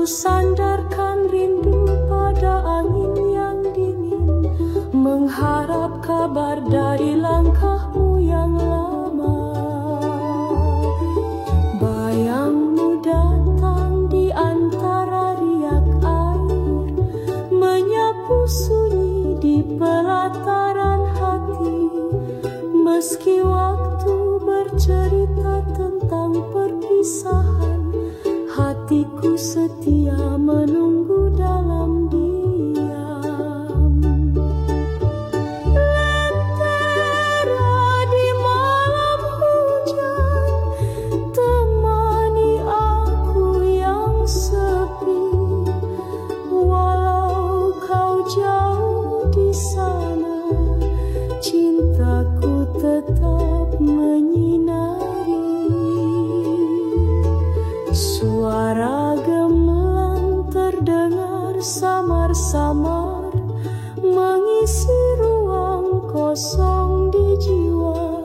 Ku sandarkan rindu pada angin yang dingin, mengharap kabar dari langkahmu yang lama. Bayangmu datang di antara riak air, menyapu sunyi di pelataran hati. Meski waktu bercerita tentang perpisahan, hatiku setia menunggu dalam diam. Lentera di malam hujan, temani aku yang sepi. Walau kau jauh di sana, cintaku tetap menyinari. Suara gamelan terdengar samar-samar, mengisi ruang kosong di jiwa.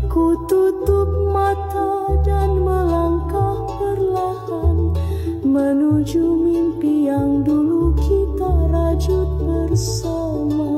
Ku tutup mata dan melangkah perlahan menuju mimpi yang dulu kita rajut bersama.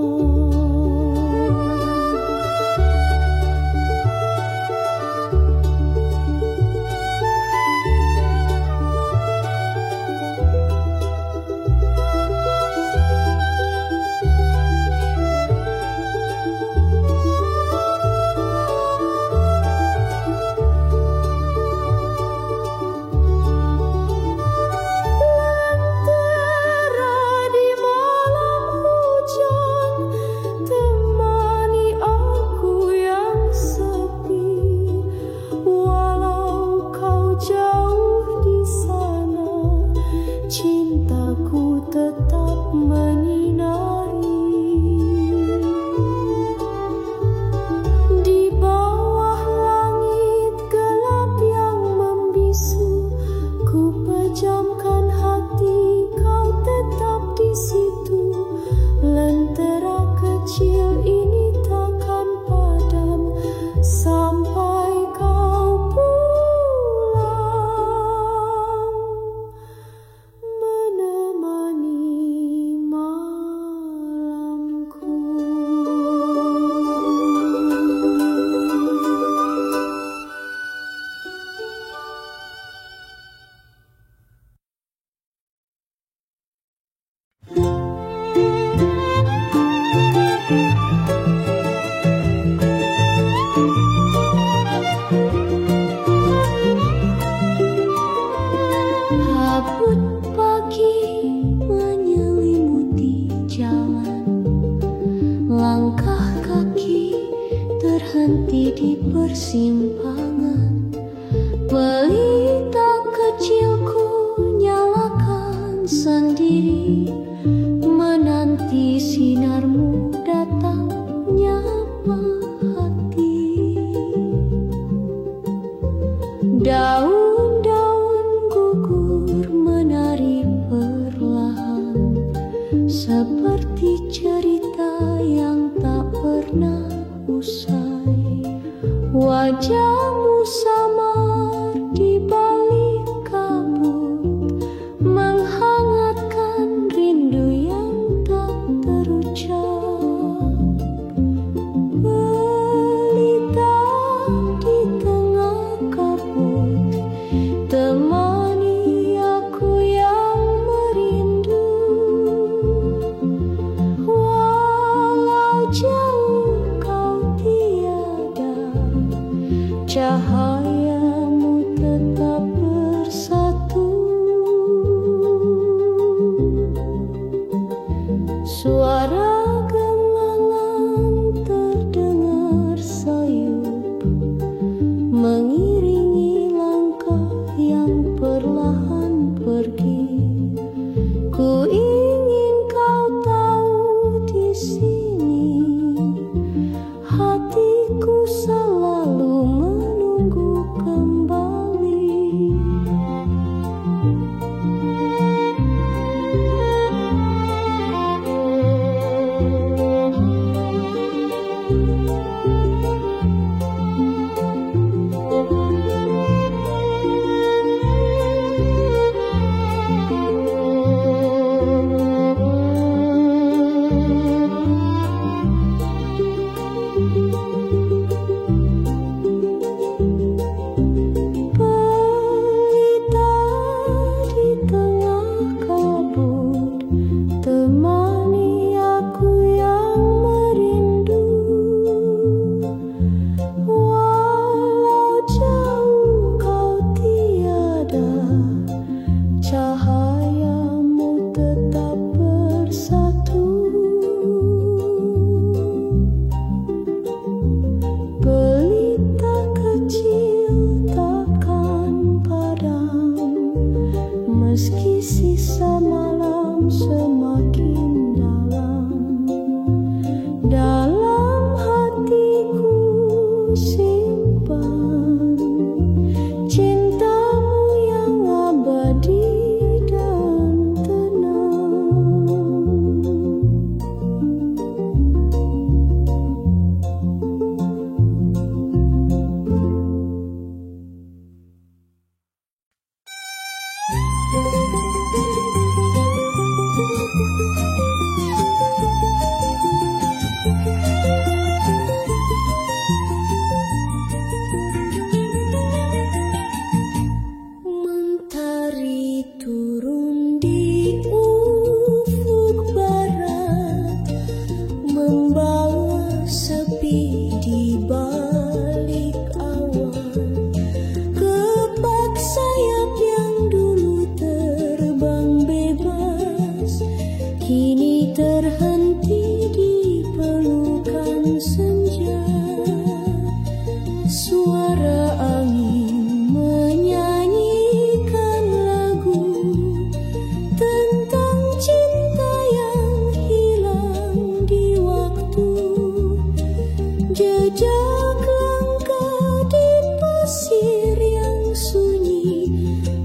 Jejak langkah di pasir yang sunyi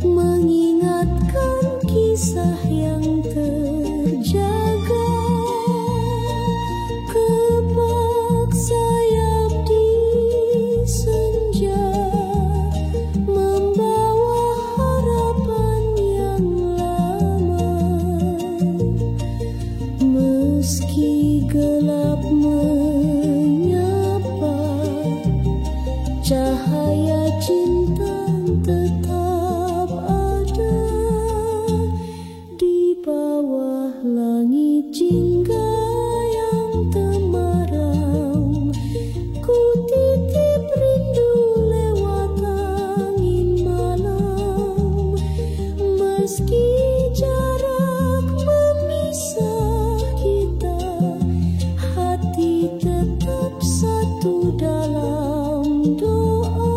mengingatkan kisah yang terjaga. Kepak sayap di senja membawa harapan yang lama. Meski gelap menyapa, cahaya cinta tetap ada di bawah langit jingga yang temaram. Ku titip rindu lewat angin malam. Meski jarak memisah kita, hati tetap satu dalam doa.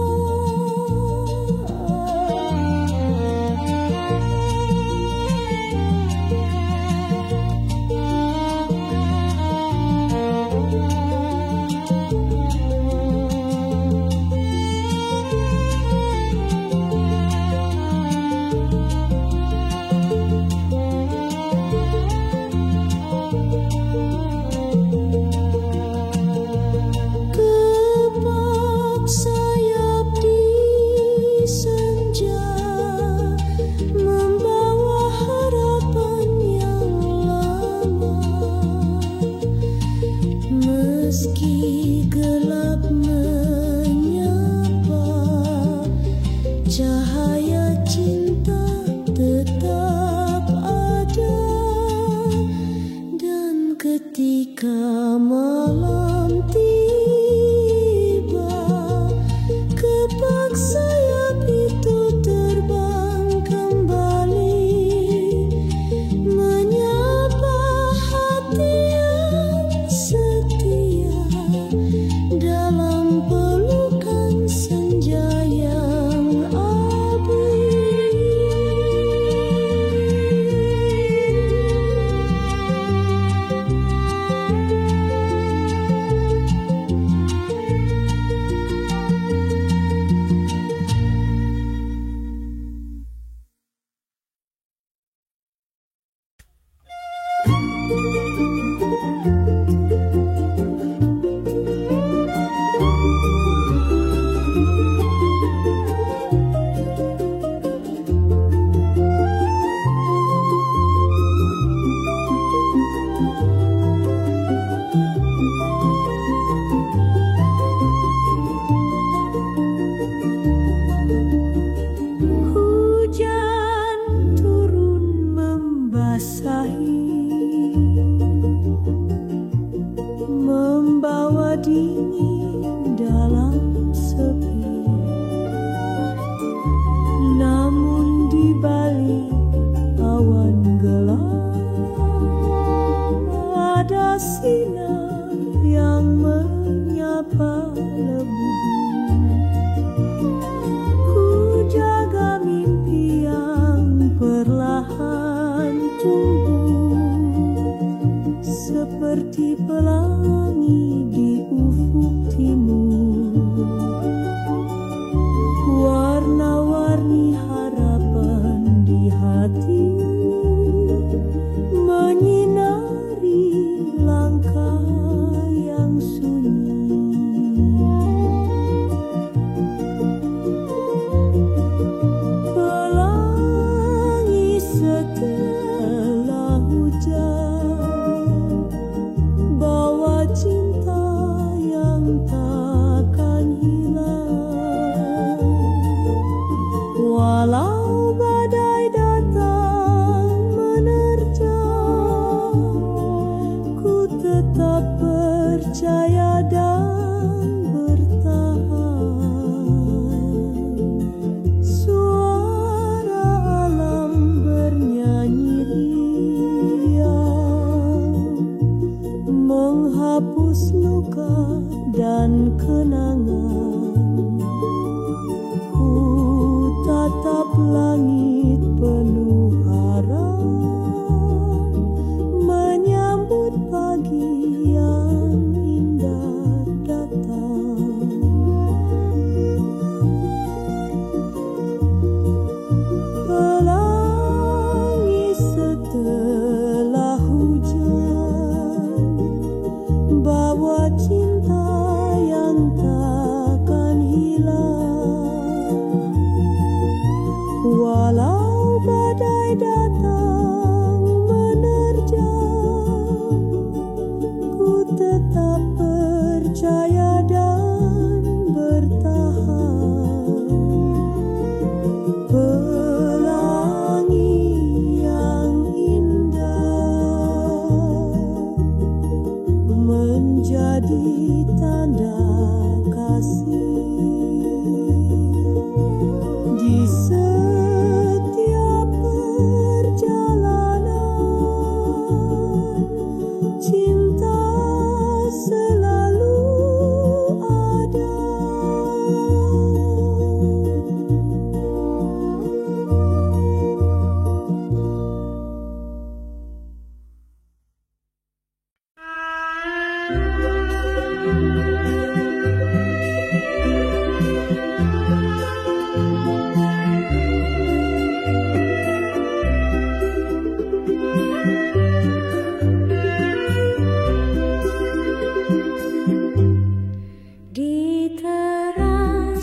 Kepak sayap di senja membawa harapan yang lama. Meski gelap menyapa, cahaya cinta tetap ada. Dan ketika malam tiba, kepak sayap itu terbang kembali, menyapa hati yang setia dalam pelukan senja yang abadi. Hujan turun membasahi, membawa dingin dalam sepi. Namun di balik awan gelap ada sinar yang menyapa lebih. Ku jaga mimpi yang perlahan tumbuh, seperti pelangi di ufuk timur. Warna-warni harapan di hati menyinari langkah yang sunyi. Pelangi setelah hujan, bawa cinta yang takkan hilang. Walau badai datang menerjang, ku tetap percaya dan bertahan. Suara alam bernyanyi riang, menghapus luka dan kenangan. Ku tatap langit penuh harap, menyambut pagi yang indah datang.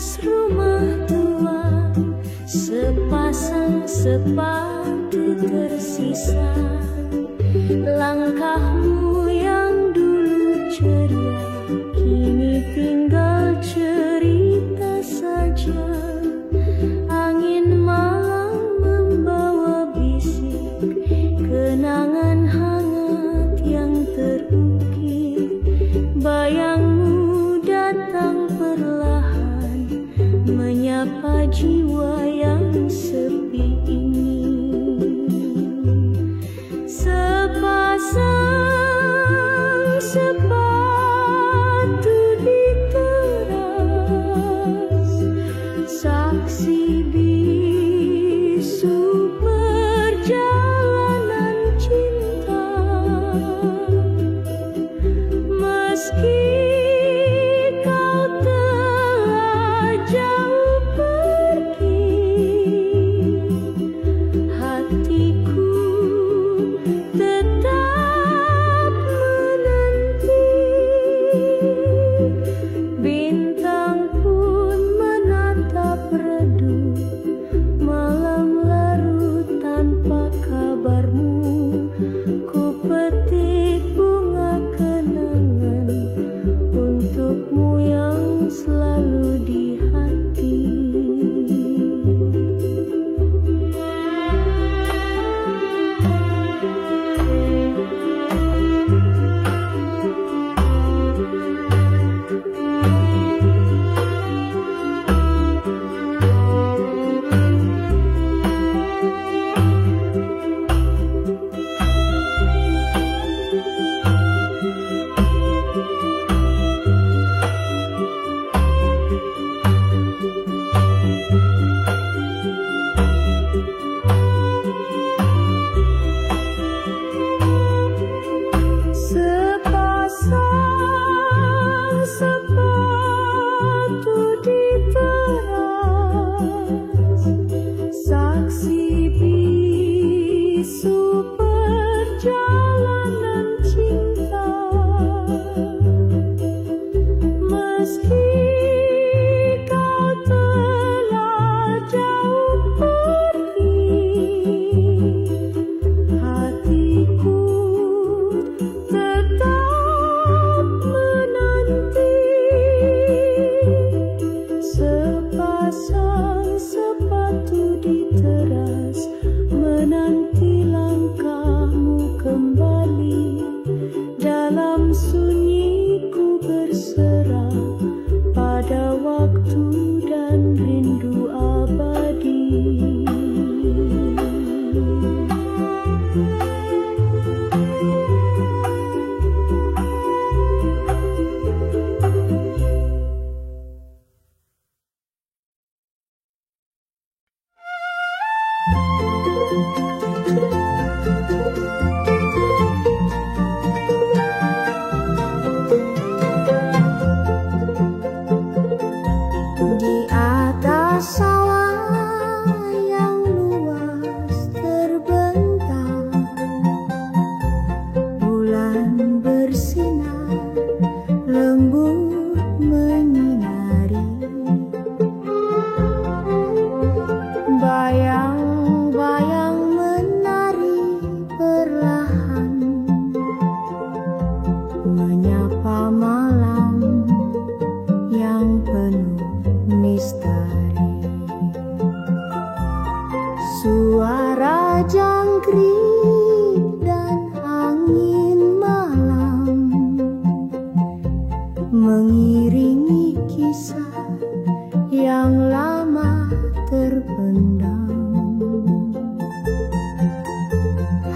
teras rumah tua, sepasang sepatu tersisa. Langkahmu yang dulu ceria kini tinggal cerita saja. Angin malam membawa bisik kenangan hangat yang terukir. Bayangmu datang perlahan menyapa jiwa yang sepi ini. Sepasang sepatu di teras, saksi bisu perjalanan cinta. Meski kau telah jauh pergi, hatiku tetap menanti. Bintang pun menatap redup, malam larut tanpa kabarmu. Ku petik bunga kenangan untukmu yang selalu di hati. Sepasang sepatu di teras, saksi bisu perjalanan cinta. Meski kau telah jauh pergi, hatiku tetap menanti. Sepasang sepatu di teras, menanti langkahmu kembali. Dalam sunyi ku berserah pada waktu dan rindu abadi. Di atas sawah yang luas terbentang, bulan bersinar lembut menyinari. Bayang-bayang menari perlahan menyapa malam yang penuh misteri. Suara jangkrik dan angin malam mengiringi kisah yang lama terpendam.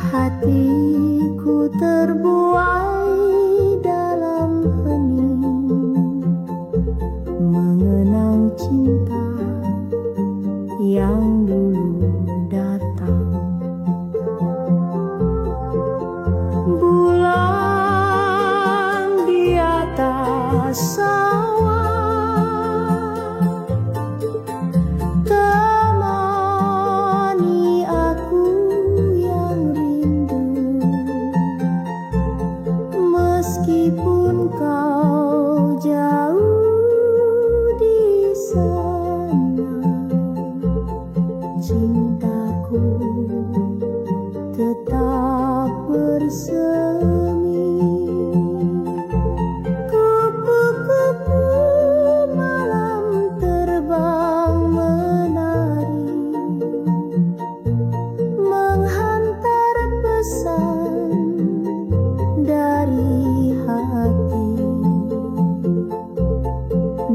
Hatiku terbuai dalam hening, mengenang cinta yang dulu datang. Bulan di atas sawah, temani aku yang rindu. Meskipun kau jauh di sana,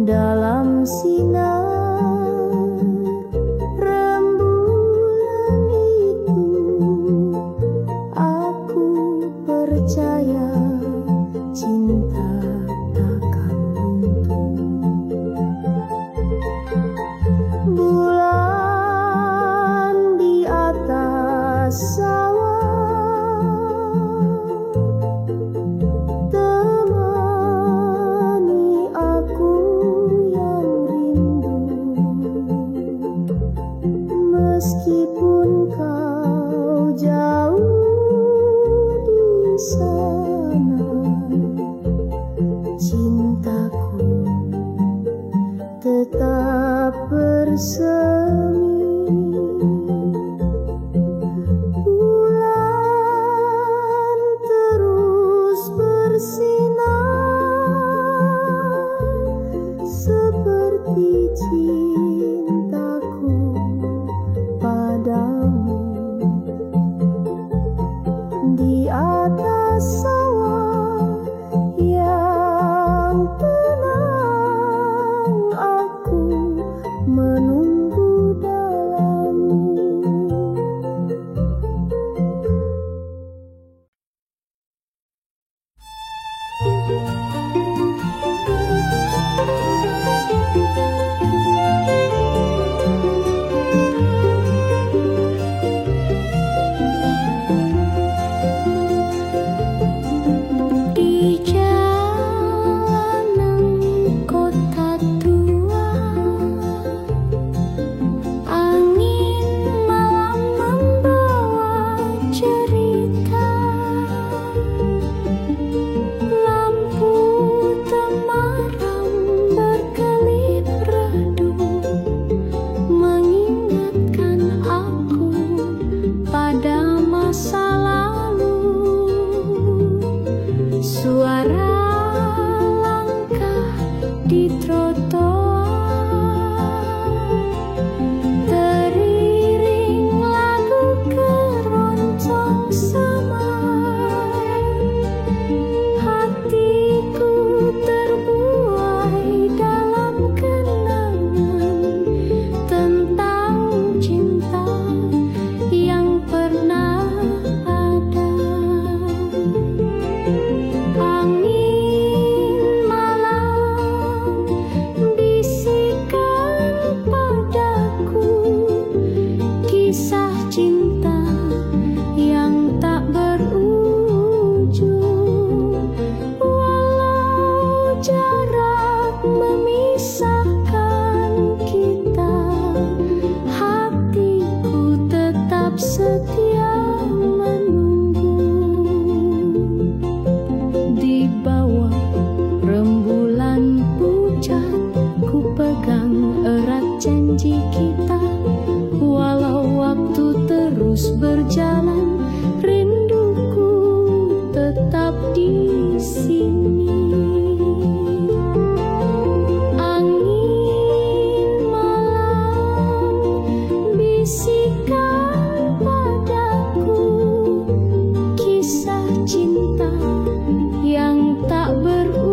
dalam sinar rembulan itu, aku percaya cinta takkan luntur. Bulan di atas sawah, temani aku yang rindu. Meskipun kau jauh di sana, cintaku tetap bersemi. Bulan terus bersinar seperti cintaku padamu. Di atas sawah yang tenang, aku menunggu dalammu. Di jalanan kota tua, angin malam membawa cerita. Lampu temaram berkelip redup, mengingatkan aku pada masa lalu. Suara langkah di trotoar, teriring lagu keroncong samar. Hatiku terbuai dalam kenangan tentang cinta yang pernah ada. Angin malam bisikan padaku kisah cinta yang tak berujung. Walau jarak memisahkan kita, hatiku tetap setia menunggu. Di bawah rembulan pucat, ku pegang erat janji kita. Walau waktu terus berjalan, rinduku tetap di sini. Angin malam bisikan padaku kisah cinta yang tak berujung.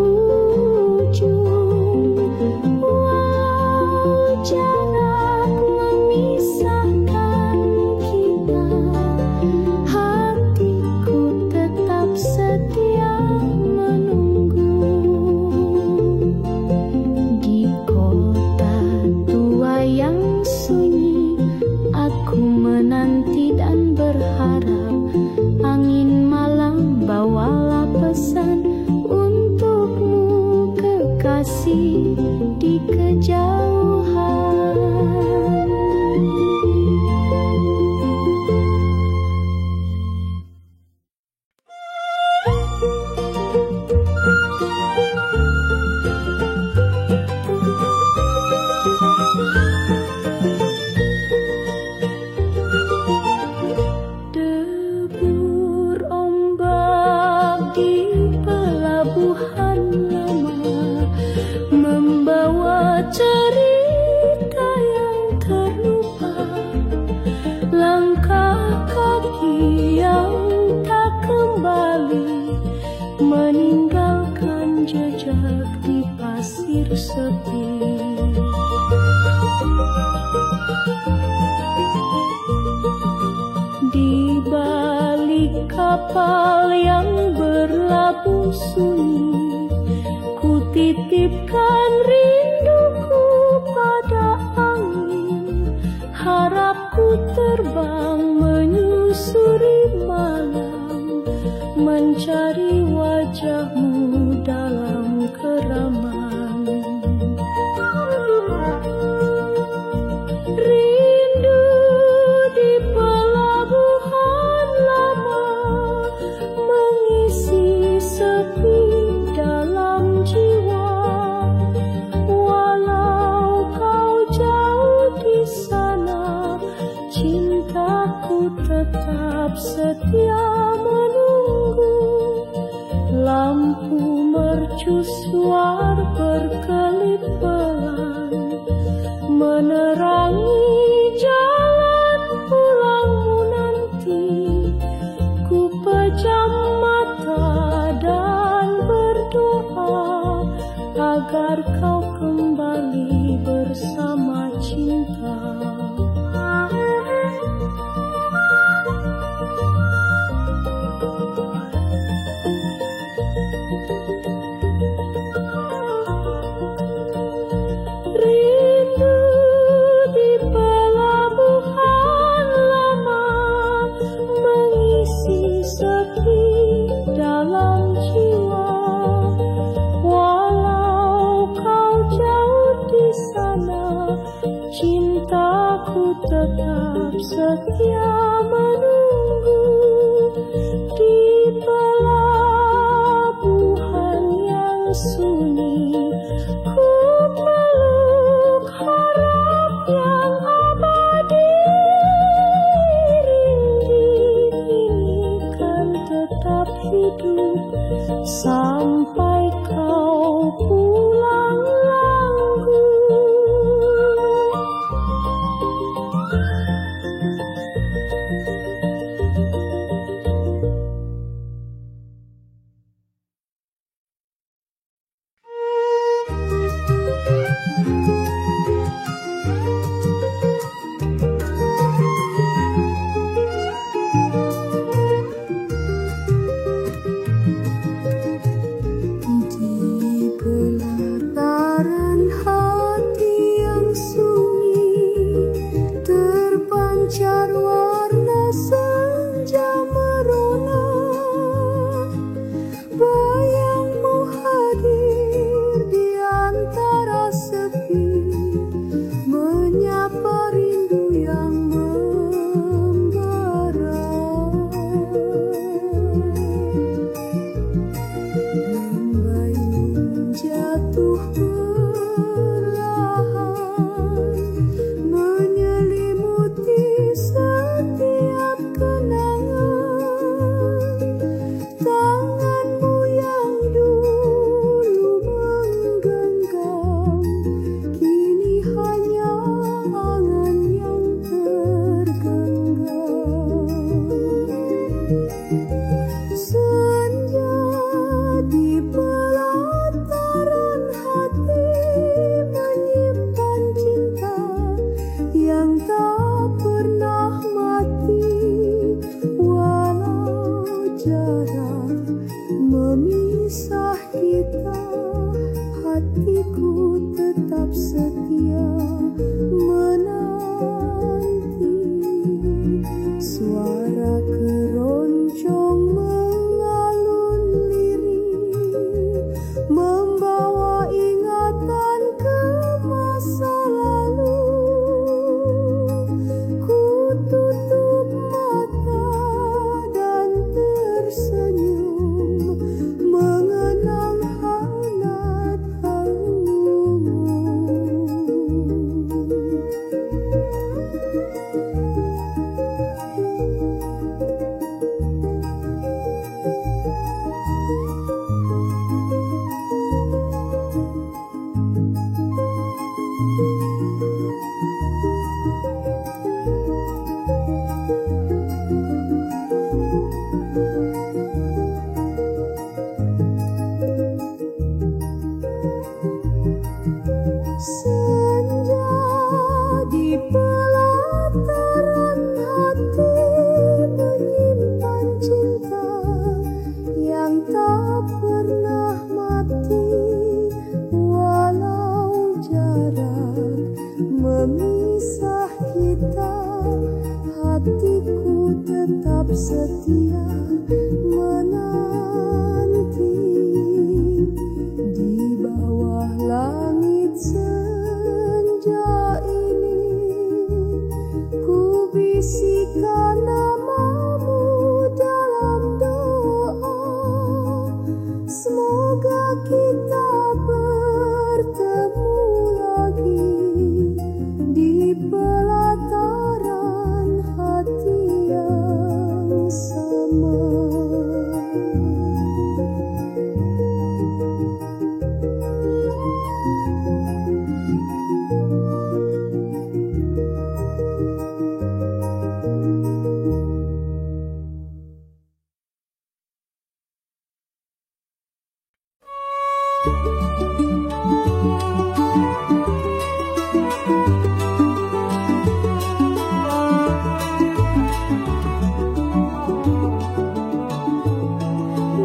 Walau jarak memisahkan kita, kapal yang berlabuh sunyi, ku titipkan rinduku pada angin. Harapku terbang menyusuri malam, mencari wajahmu dalam keraman. Rindu di pelabuhan lama mengisi sepi dalam jiwa. Walau kau jauh di sana, cintaku tetap setia menunggu. Lampu mercusuar berkelip pelan, menerangi jalan pulangmu nanti. Ku pejam mata dan berdoa agar kau kembali bersama cinta. Rindu di pelabuhan lama mengisi sepi dalam jiwa. Walau kau jauh di sana, cintaku tetap setia menunggu. Di pelabuhan yang sunyi, ku peluk harap yang abadi. Rindu ini kan tetap hidup sampai kau pulang langgu. Pelataran hati menyimpan cinta setia menanti di bawah langit senja ini. Ku bisikan namamu dalam doa, semoga kita bertemu lagi di pelataran hati yang sama.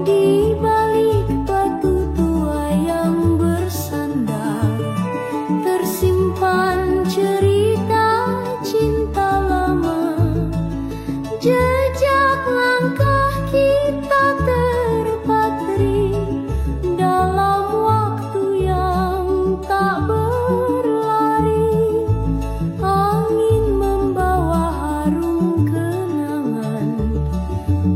Di balik batu tua yang bersandar, tersimpan cerita cinta lama. Jejak langkah kita terpatri dalam waktu yang tak berlari. Angin membawa harum kenangan,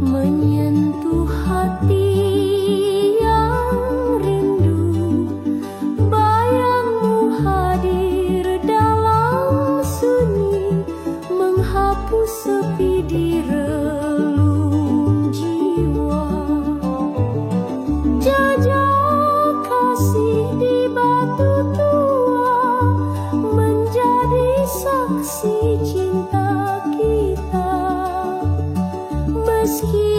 menyentuh hati yang rindu. Bayangmu hadir dalam sunyi, menghapus sepi di relung jiwa. Jejak kasih di batu tua menjadi saksi cinta kita. Meski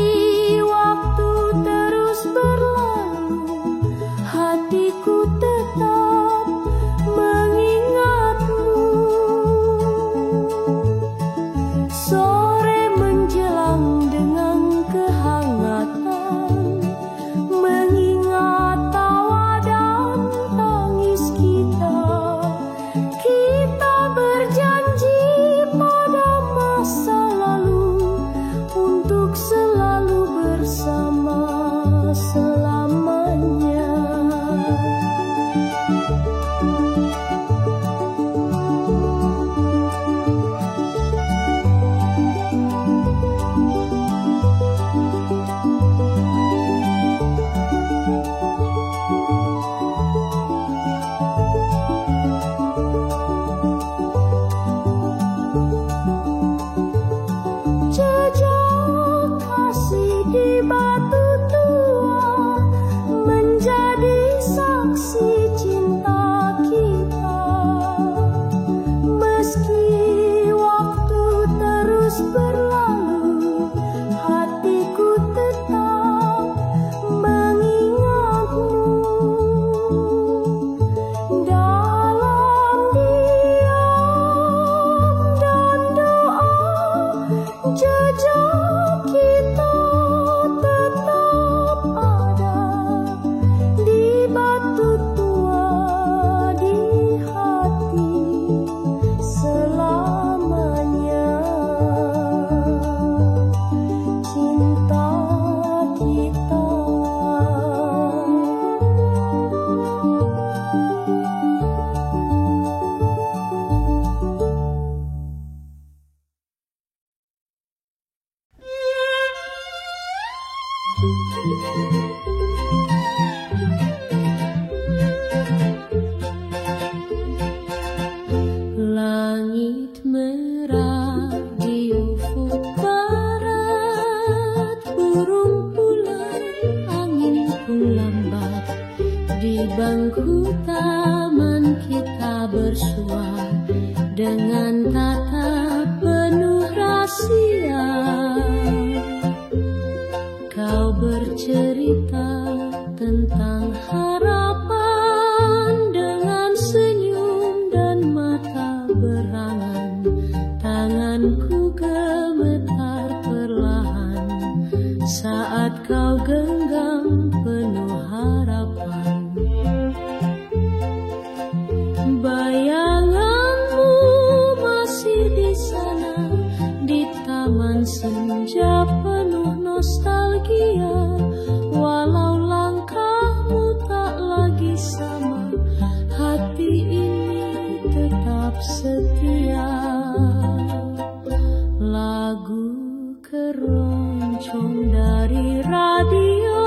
waktu terus berlalu, hatiku tetap mengingatmu. Sore menjelang dengan kehangatan, mengingat tawa dan tangis kita. Kita berjanji pada masa lalu untuk selalu bersama selamanya. Jejak kasih di batu tua menjadi saksi cinta kita. Meski waktu terus berlalu, hatiku tetap mengingatmu. Dalam diam dan doa, jejak kita tetap ada di batu tua di hati selamanya. Cinta kita. Langit merah di ufuk barat, burung pulang, angin pun lambat. Di bangku taman kita bersua dengan tatap penuh rahasia. Kau bercerita tentang harapan dengan senyum dan mata berangan. Tanganku gemetar perlahan saat kau genggam penuh harapan. Bayanganmu masih setia. Lagu keroncong dari radio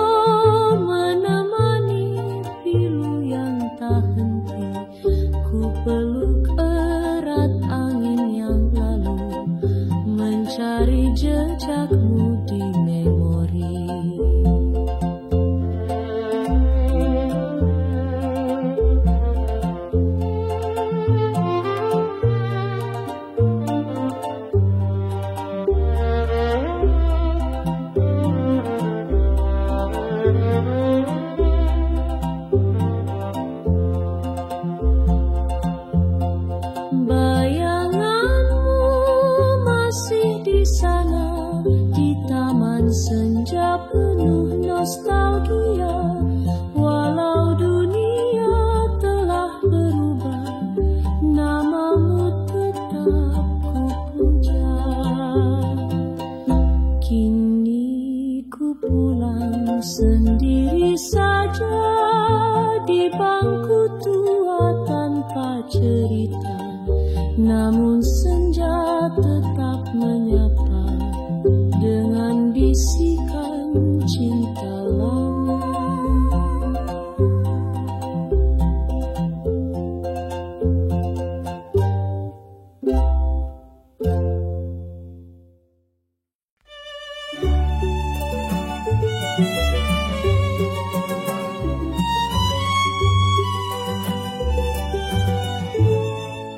menemani pilu yang tak henti. Ku peluk erat angin yang lalu, mencari jejakmu di memori. Bayanganmu masih di sana, di taman senja penuh nostalgia. Walau dunia telah berubah, namamu tetap ku puja. Kini ku pulang sendiri saja di bangku tua tanpa cerita. Namun senja tetap menyapa dengan bisikan cinta lama.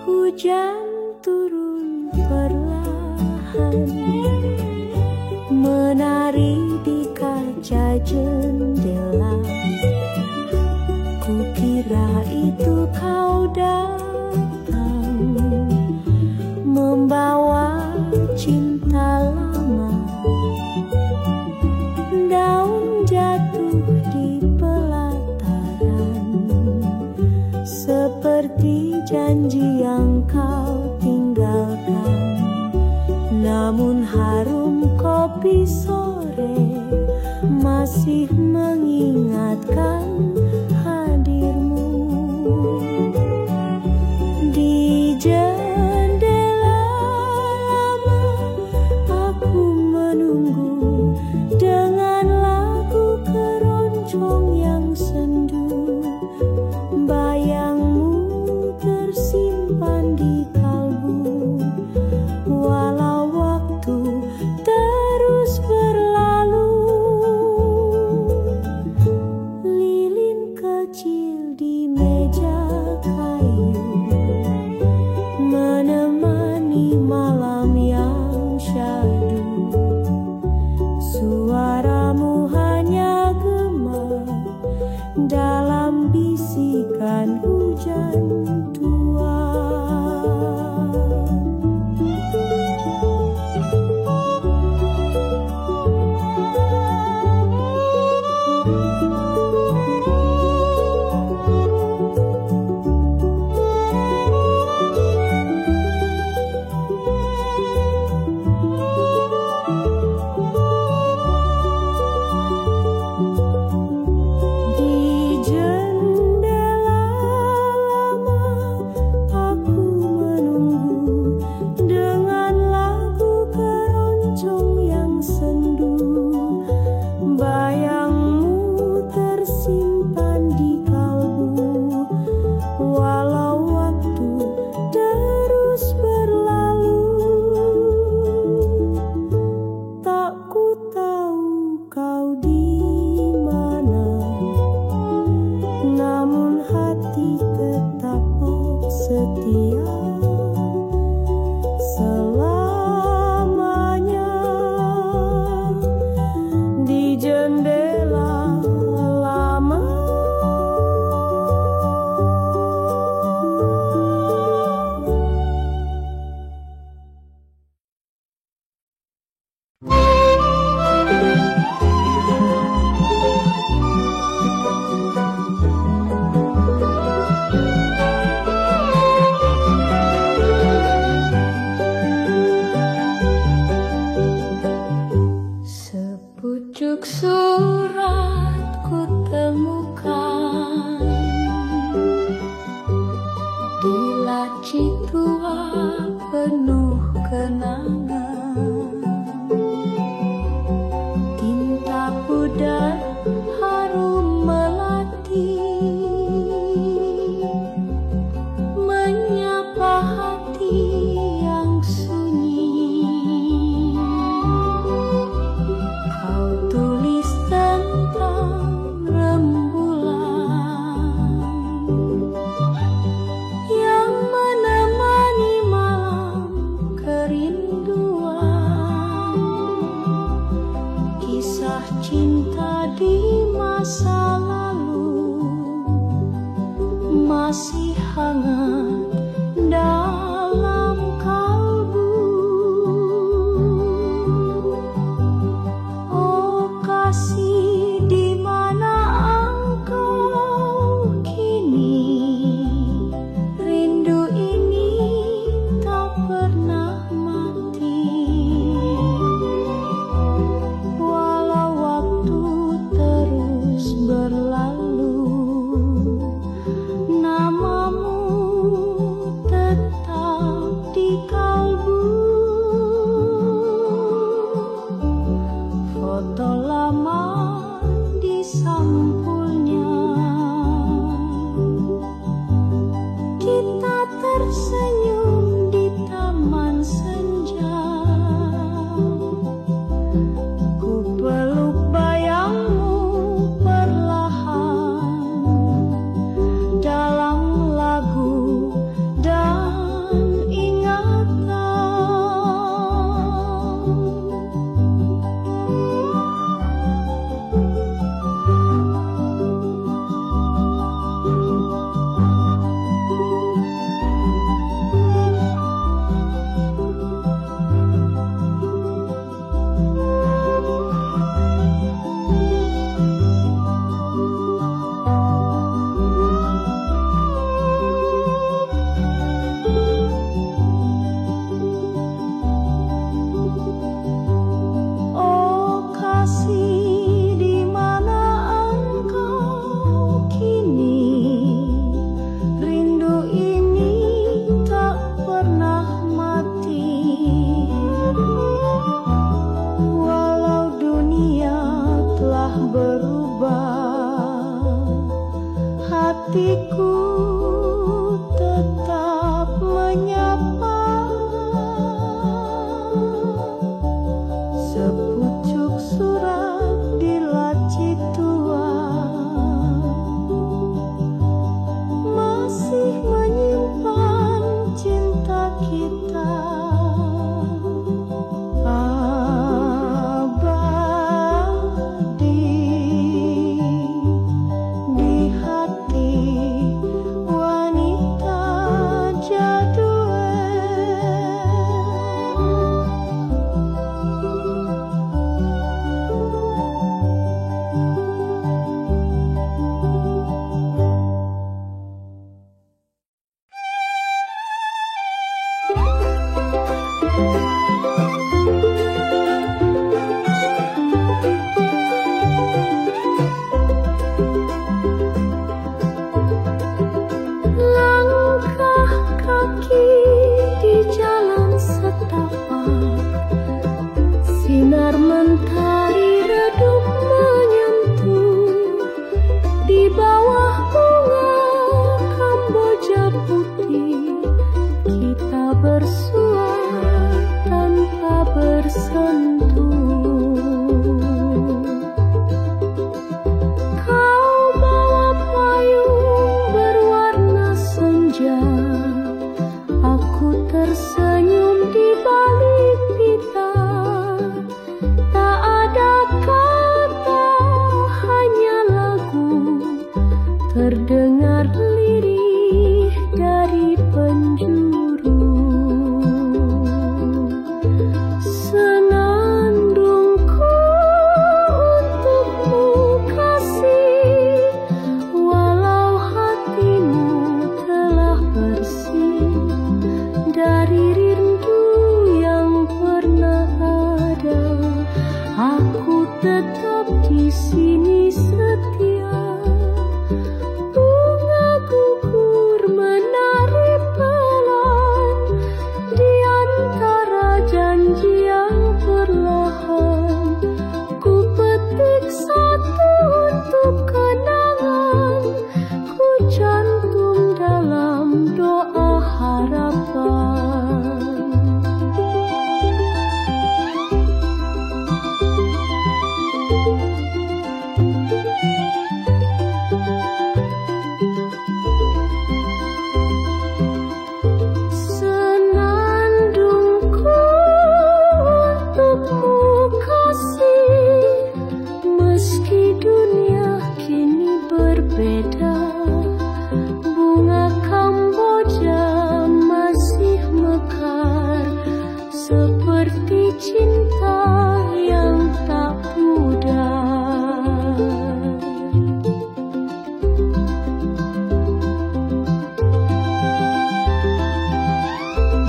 Hujan turun perlahan, menari di kaca jendela. Kukira itu kau datang, membawa cinta lama. Daun jatuh di pelataran, seperti janji yang kau tinggalkan. Namun harum kopi sore masih mengingatkan hadirmu. Di jendela lama aku menunggu, dengan lagu keroncong yang sendu. Bayangmu tersimpan di kalbu, walau waktu terus berlalu. Lilin Citua penuh kenangan, tinta pudar harum melati, menyapa hati yang sunyi. Kau tulis tentang rembulan yang menemani malam kerinduan, kisah cinta di masa lalu masih hangat dalam kalbu. Oh kasih, di mana engkau kini? Rindu ini tak pernah mati. Walau waktu terus berlalu, namamu tetap di kalbu. Foto lama di sampulnya, kita tersenyum di taman senja. Ku peluk bayangmu perlahan dalam lagu dan ingatan. Oh kasih, di mana engkau kini? Rindu ini tak pernah mati. Walau dunia telah berubah, hatiku tetap menyapa. Sepucuk surat di laci tua masih menyimpan cinta kita. Abadi di hati wanita jadul. Langkah kaki di jalan setapak, sinar mentari redup menyentuh di bawah bunga Kamboja putih. Kita bersua tanpa bersentuh. Kau bawa payung berwarna senja, aku tersenyum di balik pita. Tak ada kata, hanya lagu terdengar lirih dari penjuru. Senang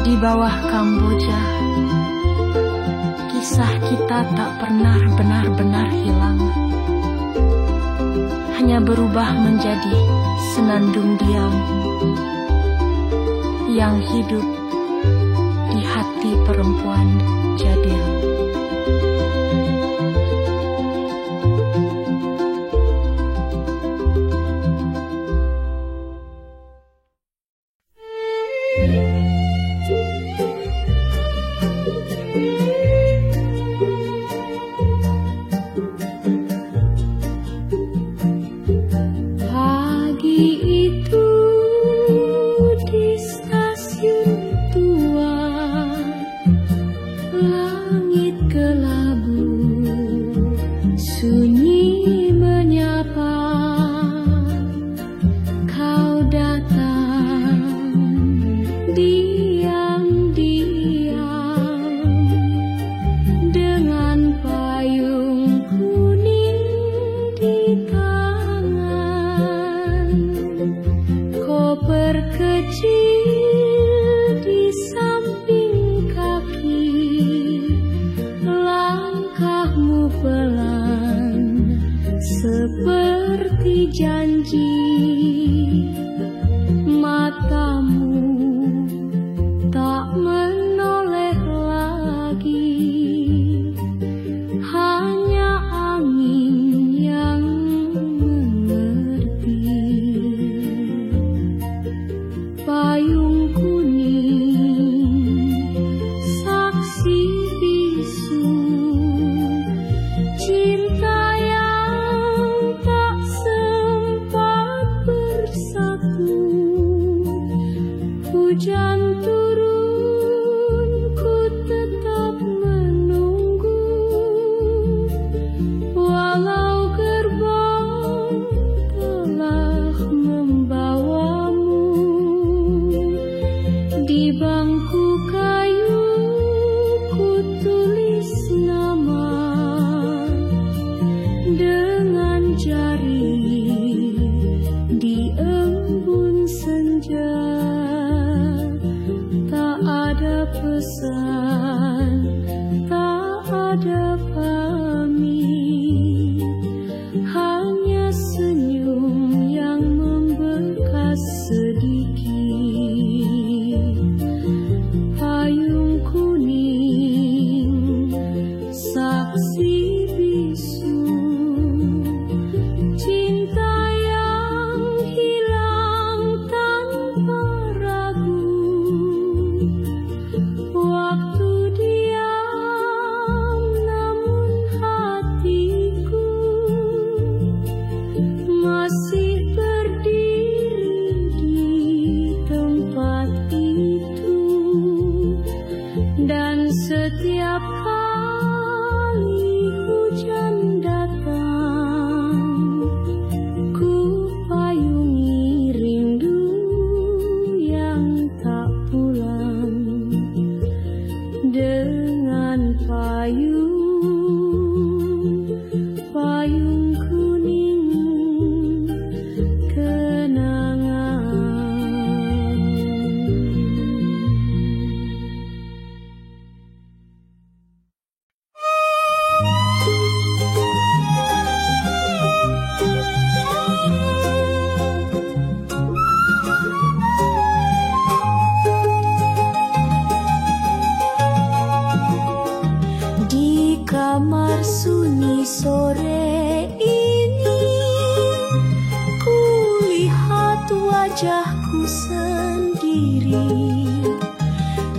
Di bawah Kamboja, kisah kita tak pernah benar-benar hilang, hanya berubah menjadi senandung diam yang hidup di hati perempuan jadil.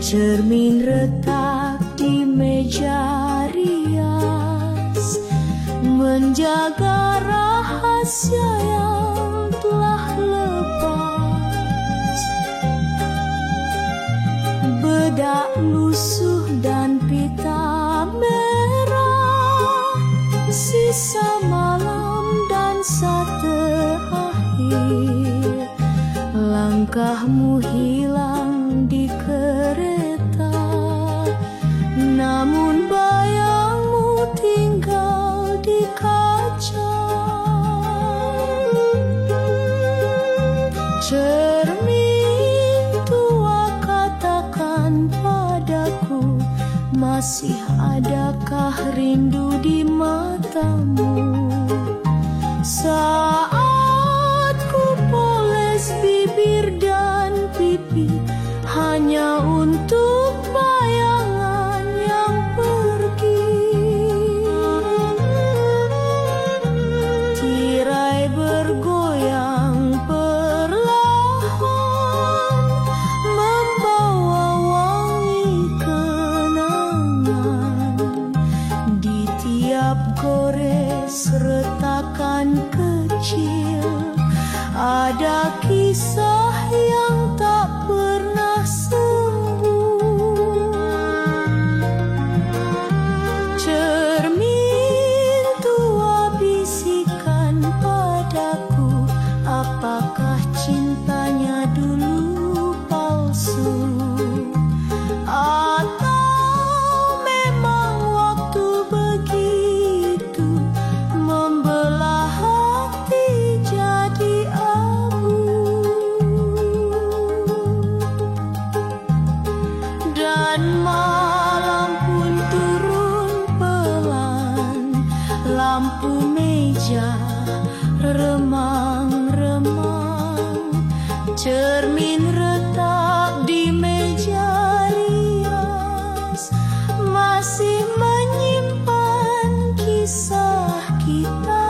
Cermin retak di meja rias, menjaga rahasia yang telah lepas. Bedak lusuh dan pita merah, sisa malam dansa terakhir. Langkahmu hilang di kereta, namun bayangmu tinggal di kaca. Cermin tua katakan Masih adakah rindu di matamu saat ku poles bibir dan pipi hanya untuk bayangan yang pergi? Tirai bergoyang perlahan membawa wangi kenangan. Di tiap gores retakan kecil ada kisah yang tak pernah sembuh. Cermin tua bisikan padaku, apakah cintanya dulu palsu? Atau memang waktu begitu membelah hati jadi abu? Dan malam pun turun pelan, lampu meja remang-remang, cermin retak di meja rias masih menyimpan kisah kita.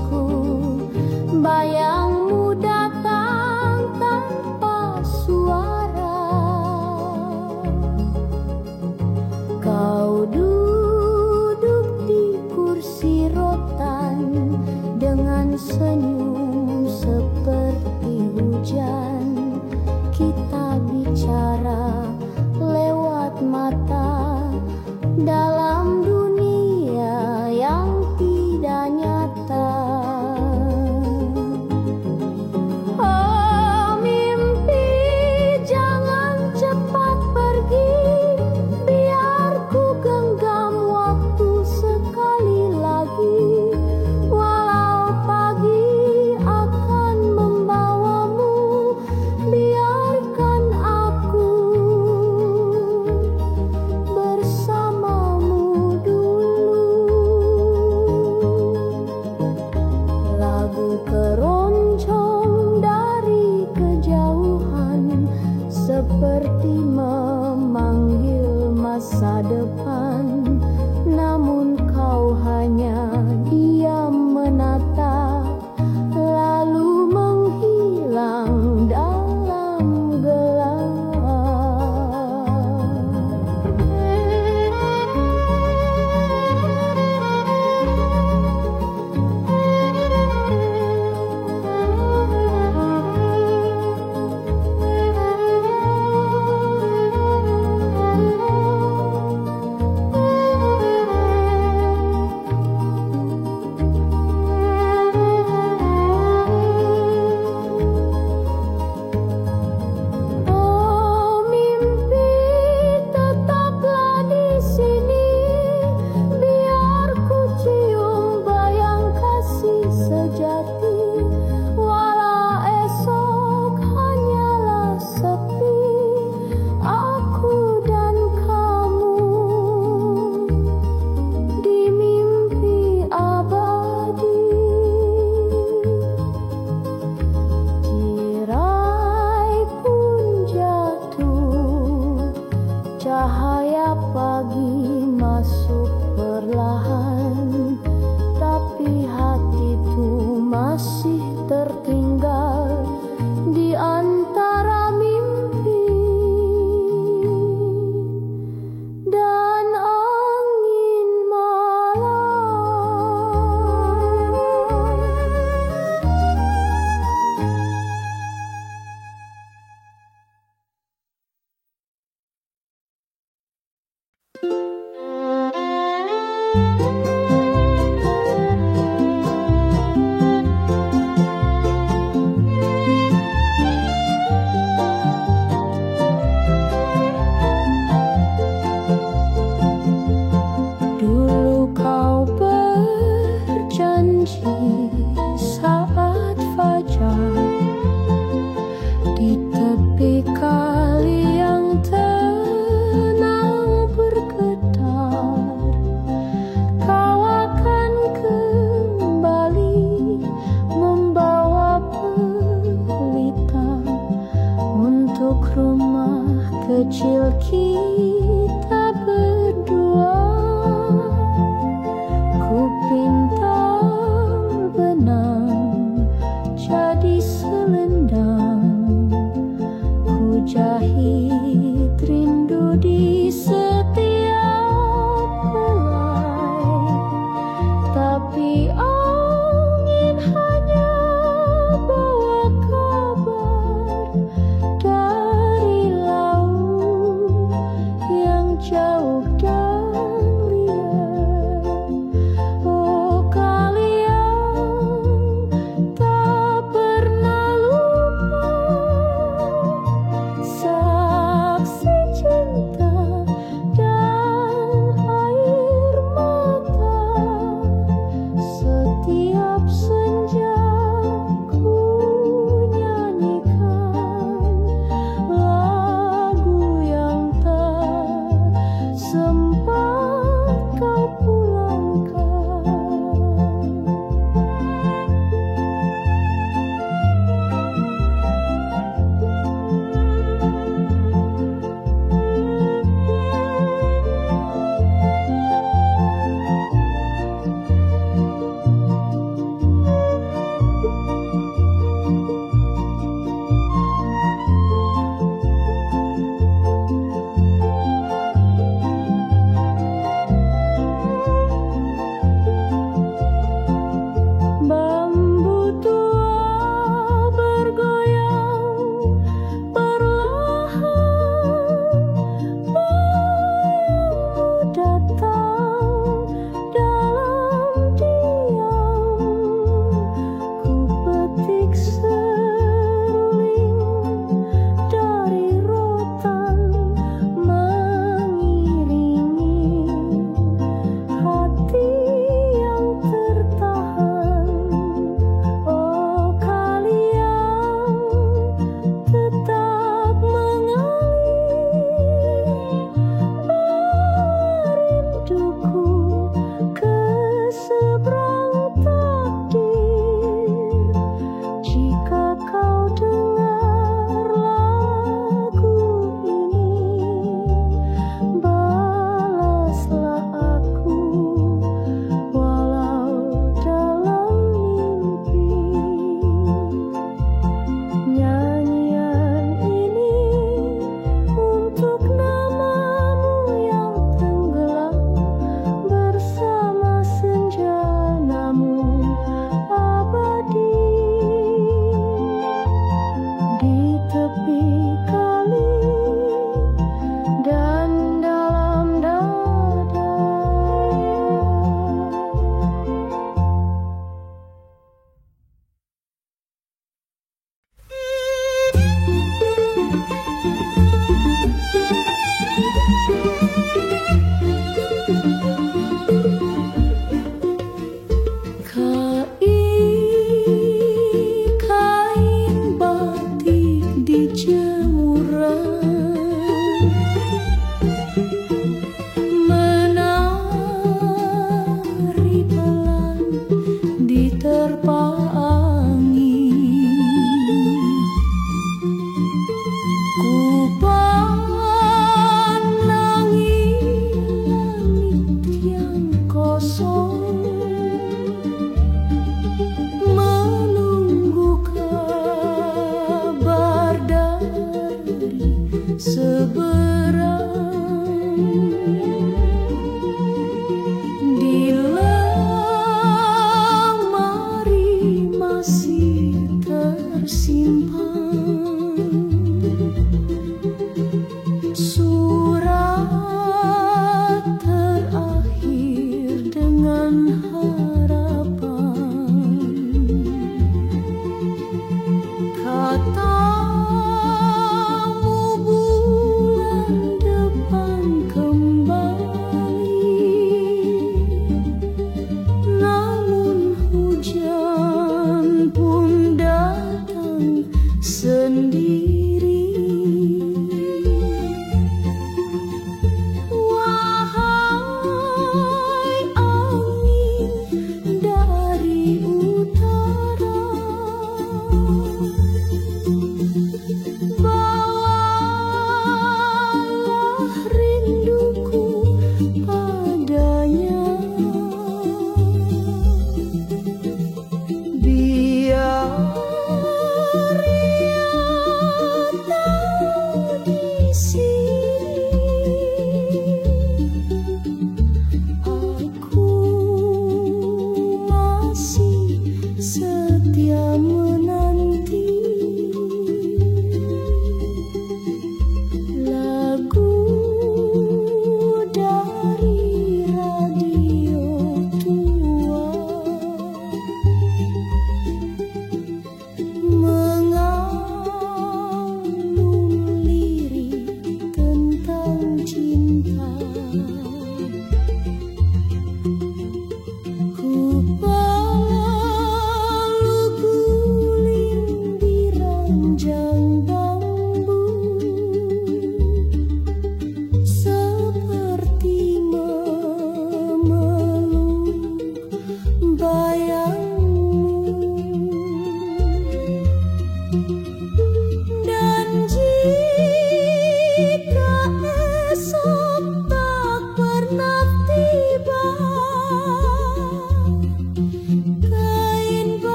hatiku, bayangmu datang tanpa suara. Kau duduk di kursi rotan dengan senyum seperti hujan. Kita bicara lewat mata dalam dunia yang tidak nyata. Oh mimpi, jangan cepat pergi, biar ku genggam waktu sekali lagi. Walau pagi akan membawamu, biarkan aku bersamamu dulu. Lagu keroncong dari kejauhan seperti memanggil masa depan, namun kau hanya diam menatap, lalu menghilang dalam gelap. Oh mimpi, tetaplah di sini, biar ku cium bayang kasih sejati. Walau esok hanyalah sepi, aku dan kamu di mimpi abadi. Tirai pun jatuh, cahaya pagi masuk perlahan, tapi hatiku masih tertinggal di antara mimpi dan angin malam. Dulu kau berjanji saat fajar di tepi kali yang tenang bergetar, kau akan kembali membawa pelita untuk rumah kecil kita berdua. Ku pintar benang jadi selendang, ku jahit rindu di setiap helai, tapi angin hanya bawa kabar dari laut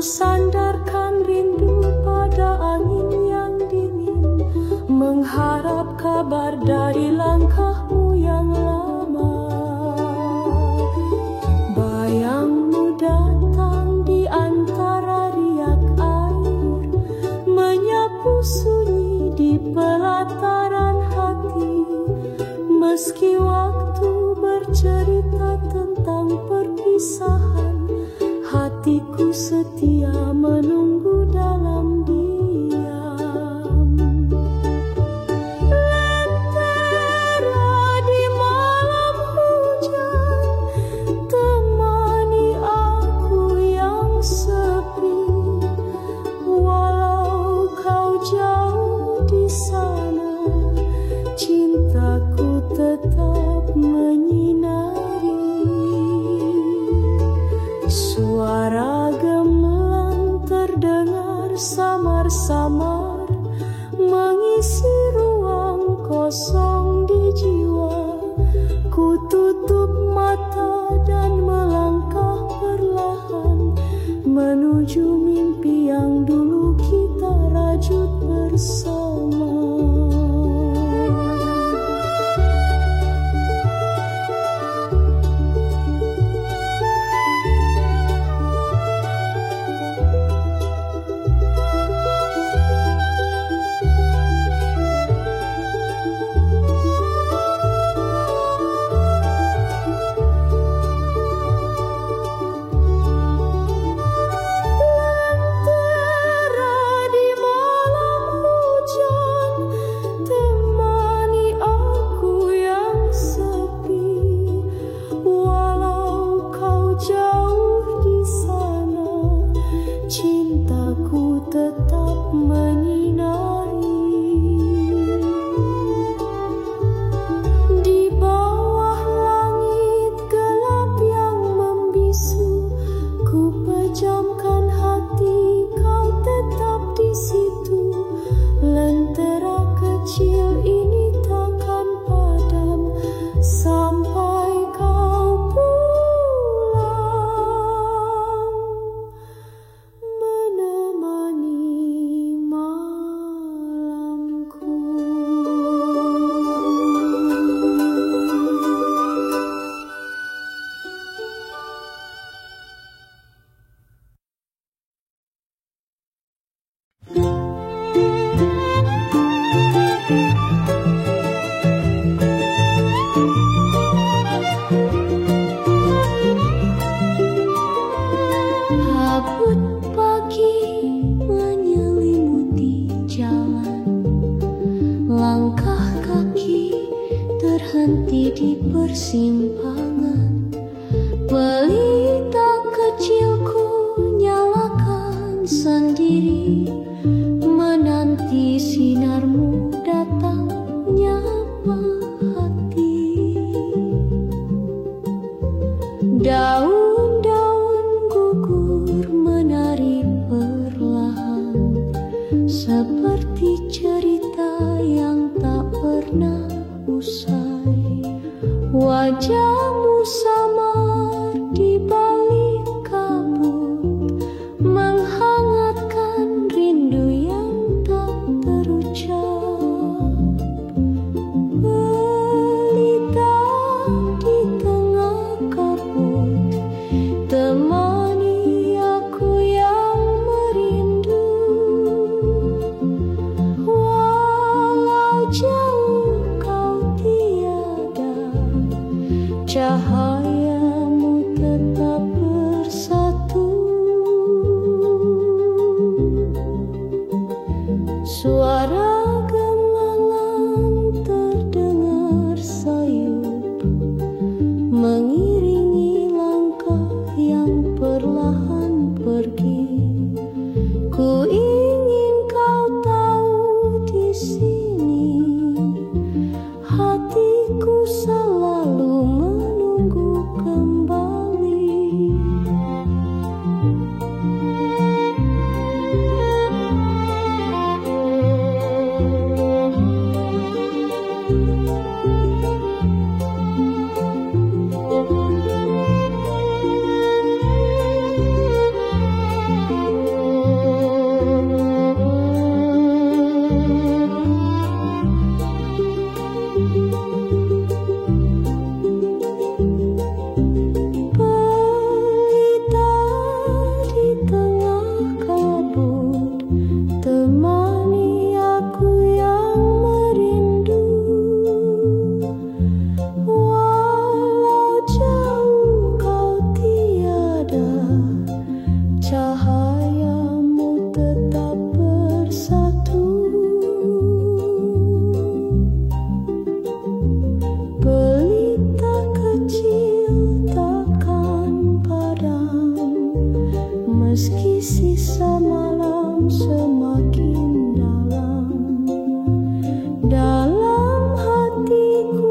Sandarkan rindu pada angin yang dingin, mengharap kabar dari langkahmu yang lama. Bayangmu datang di antara riak air, menyapu sunyi di pelataran hati. Meski waktu bercerita tentang perpisahan, hatiku setia menunggu dalam diam. Lentera di malam hujan, temani aku yang sepi. Walau kau jauh di sana, cintaku tetap menyinari. Suara gamelan terdengar samar-samar, mengisi ruang kosong di jiwa. Ku tutup mata dan melangkah perlahan menuju mimpi yang dulu. bersama. Dalam hatiku